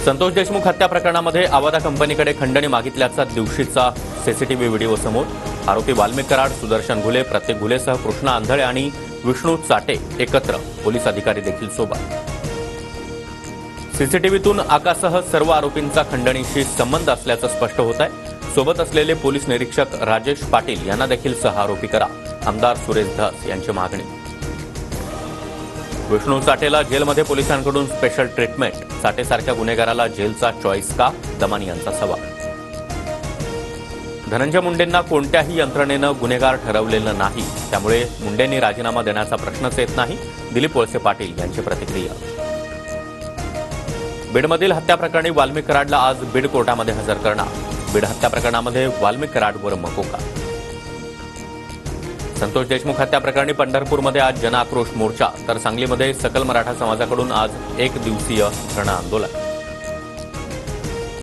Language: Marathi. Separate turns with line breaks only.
संतोष देशमुख हत्या प्रकरणामध्ये आवादा कंपनीकडे खंडणी मागितल्याचा दिवशीचा सीसीटीव्ही व्हिडिओ समोर. आरोपी वाल्मिक कराड, सुदर्शन घुले, प्रत्येक घुलेसह कृष्णा आंधळे आणि विष्णू चाटे एकत्र, पोलीस अधिकारी देखील सोबत. सीसीटीव्हीतून आकासह सर्व आरोपींचा खंडणीशी संबंध असल्याचं स्पष्ट होत आहे. सोबत असलेले पोलीस निरीक्षक राजेश पाटील यांना देखील सहआरोपी करा, आमदार सुरेश धस यांची मागणी. विष्णू चाटेला जेलमध्ये पोलिसांकडून स्पेशल ट्रीटमेंट, चाटेसारख्या गुन्हेगाराला जेलचा चॉईस का, दमानी यांचा सवाल. धनंजय मुंडेंना कोणत्याही यंत्रणेनं गुन्हेगार ठरवलेलं नाही, त्यामुळे मुंडेंनी राजीनामा देण्याचा प्रश्नच येत नाही, दिलीप वळसे पाटील यांची प्रतिक्रिया. बीडमधील हत्या प्रकरणी वाल्मिक कराडला आज बीड कोर्टामध्ये हजर करणार. बीड हत्या प्रकरणामध्ये वाल्मिक कराडवर मकोका. संतोष देशमुख हत्या प्रकरणी पंढरपूरमध्ये आज जनआक्रोश मोर्चा, तर सांगलीमध्ये सकल मराठा समाजाकडून आज एक दिवसीय धरणं आंदोलन.